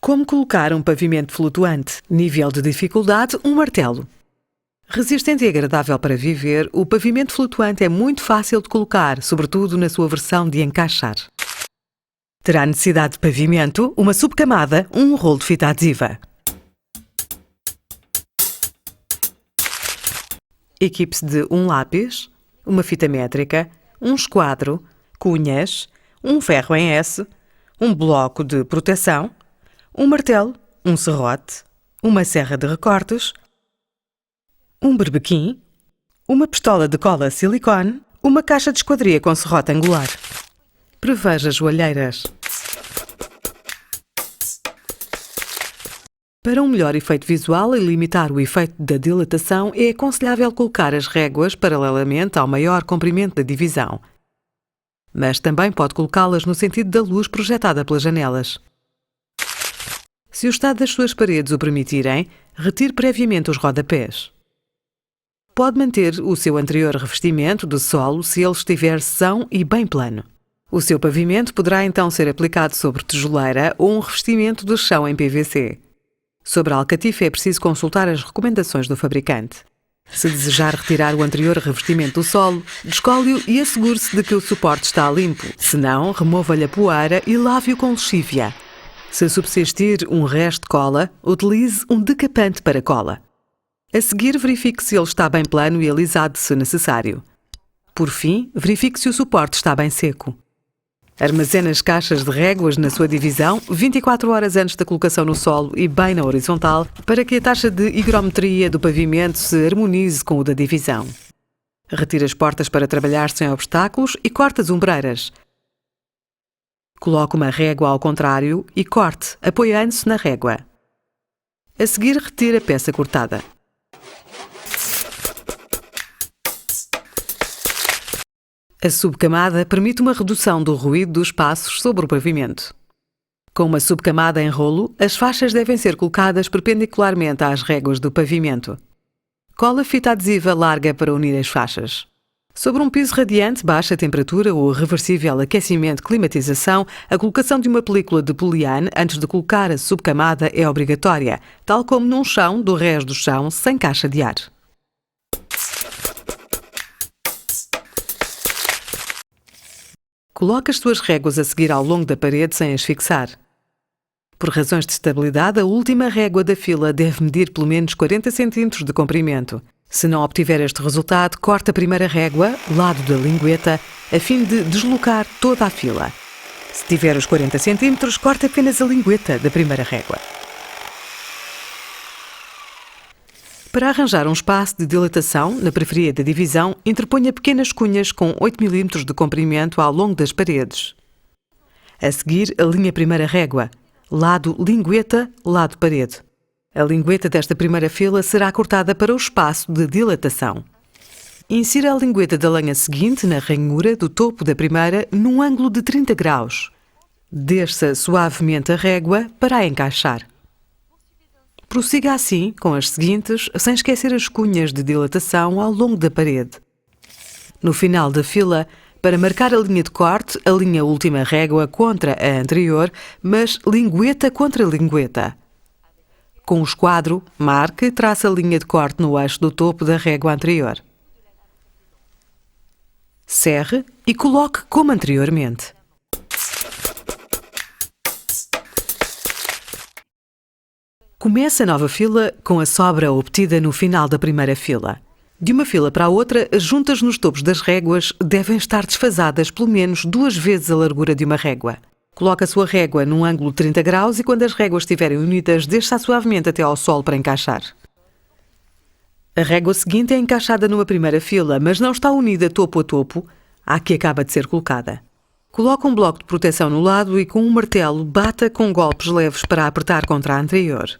Como colocar um pavimento flutuante? Nível de dificuldade, um martelo. Resistente e agradável para viver, o pavimento flutuante é muito fácil de colocar, sobretudo na sua versão de encaixar. Terá necessidade de pavimento, uma subcamada, um rolo de fita adesiva. Equipe-se de um lápis, uma fita métrica, um esquadro, cunhas, um ferro em S, um bloco de proteção, um martelo, um serrote, uma serra de recortes, um berbequim, uma pistola de cola silicone, uma caixa de esquadria com serrote angular. Preveja joalheiras. Para um melhor efeito visual e limitar o efeito da dilatação, é aconselhável colocar as réguas paralelamente ao maior comprimento da divisão. Mas também pode colocá-las no sentido da luz projetada pelas janelas. Se o estado das suas paredes o permitirem, retire previamente os rodapés. Pode manter o seu anterior revestimento de solo se ele estiver são e bem plano. O seu pavimento poderá então ser aplicado sobre tijoleira ou um revestimento de chão em PVC. Sobre a alcatifa é preciso consultar as recomendações do fabricante. Se desejar retirar o anterior revestimento do solo, descole-o e assegure-se de que o suporte está limpo. Se não, remova-lhe a poeira e lave-o com lexívia. Se subsistir um resto de cola, utilize um decapante para cola. A seguir, verifique se ele está bem plano e alisado se necessário. Por fim, verifique se o suporte está bem seco. Armazene as caixas de réguas na sua divisão 24 horas antes da colocação no solo e bem na horizontal para que a taxa de higrometria do pavimento se harmonize com o da divisão. Retire as portas para trabalhar sem obstáculos e corte as ombreiras. Coloque uma régua ao contrário e corte, apoiando-se na régua. A seguir, retire a peça cortada. A subcamada permite uma redução do ruído dos passos sobre o pavimento. Com uma subcamada em rolo, as faixas devem ser colocadas perpendicularmente às réguas do pavimento. Cola fita adesiva larga para unir as faixas. Sobre um piso radiante, baixa temperatura ou reversível aquecimento-climatização, a colocação de uma película de poliane antes de colocar a subcamada é obrigatória, tal como num chão do resto do chão sem caixa de ar. Coloque as suas réguas a seguir ao longo da parede sem as fixar. Por razões de estabilidade, a última régua da fila deve medir pelo menos 40 cm de comprimento. Se não obtiver este resultado, corte a primeira régua, lado da lingueta, a fim de deslocar toda a fila. Se tiver os 40 cm, corte apenas a lingueta da primeira régua. Para arranjar um espaço de dilatação na periferia da divisão, interponha pequenas cunhas com 8 mm de comprimento ao longo das paredes. A seguir, alinhe a primeira régua, lado lingueta, lado parede. A lingueta desta primeira fila será cortada para o espaço de dilatação. Insira a lingueta da lenha seguinte na ranhura do topo da primeira num ângulo de 30 graus. Desça suavemente a régua para a encaixar. Prossiga assim com as seguintes, sem esquecer as cunhas de dilatação ao longo da parede. No final da fila, para marcar a linha de corte, alinhe a última régua contra a anterior, mas lingueta contra lingueta. Com o esquadro, marque e trace a linha de corte no eixo do topo da régua anterior. Serre e coloque como anteriormente. Comece a nova fila com a sobra obtida no final da primeira fila. De uma fila para a outra, as juntas nos topos das réguas devem estar desfasadas pelo menos 2 vezes a largura de uma régua. Coloque a sua régua num ângulo de 30 graus e quando as réguas estiverem unidas, deixe-a suavemente até ao solo para encaixar. A régua seguinte é encaixada numa primeira fila, mas não está unida topo a topo à que acaba de ser colocada. Coloque um bloco de proteção no lado e com um martelo bata com golpes leves para apertar contra a anterior.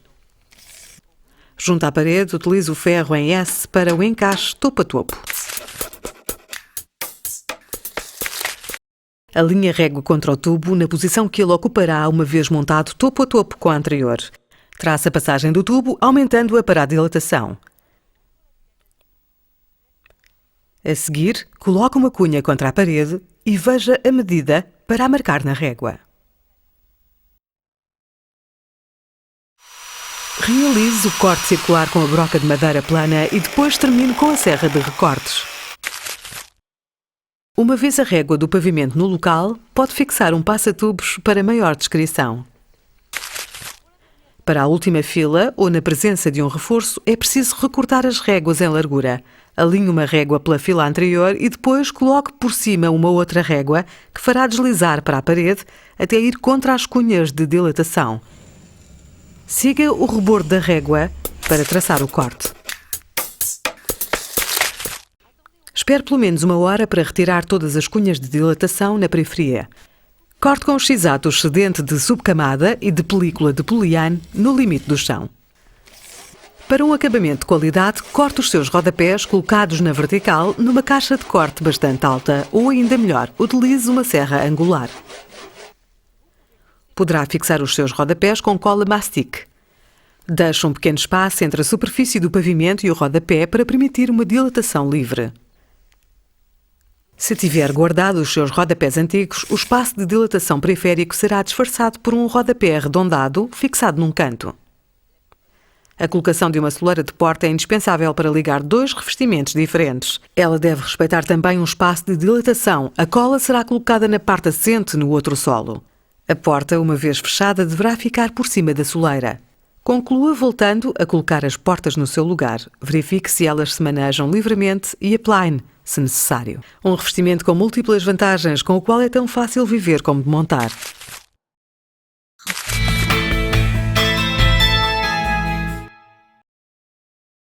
Junto à parede, utilize o ferro em S para o encaixe topo a topo. Alinhe a régua contra o tubo na posição que ele ocupará uma vez montado topo a topo com a anterior. Trace a passagem do tubo, aumentando-a para a dilatação. A seguir, coloque uma cunha contra a parede e veja a medida para a marcar na régua. Realize o corte circular com a broca de madeira plana e depois termine com a serra de recortes. Uma vez a régua do pavimento no local, pode fixar um passa-tubos para maior descrição. Para a última fila, ou na presença de um reforço, é preciso recortar as réguas em largura. Alinhe uma régua pela fila anterior e depois coloque por cima uma outra régua que fará deslizar para a parede até ir contra as cunhas de dilatação. Siga o rebordo da régua para traçar o corte. Espere pelo menos 1 hora para retirar todas as cunhas de dilatação na periferia. Corte com o x-ato o excedente de subcamada e de película de poliane no limite do chão. Para um acabamento de qualidade, corte os seus rodapés colocados na vertical numa caixa de corte bastante alta ou, ainda melhor, utilize uma serra angular. Poderá fixar os seus rodapés com cola mastic. Deixe um pequeno espaço entre a superfície do pavimento e o rodapé para permitir uma dilatação livre. Se tiver guardado os seus rodapés antigos, o espaço de dilatação periférico será disfarçado por um rodapé arredondado fixado num canto. A colocação de uma soleira de porta é indispensável para ligar 2 revestimentos diferentes. Ela deve respeitar também um espaço de dilatação. A cola será colocada na parte assente no outro solo. A porta, uma vez fechada, deverá ficar por cima da soleira. Conclua voltando a colocar as portas no seu lugar. Verifique se elas se manejam livremente e aplaine, se necessário. Um revestimento com múltiplas vantagens, com o qual é tão fácil viver como de montar.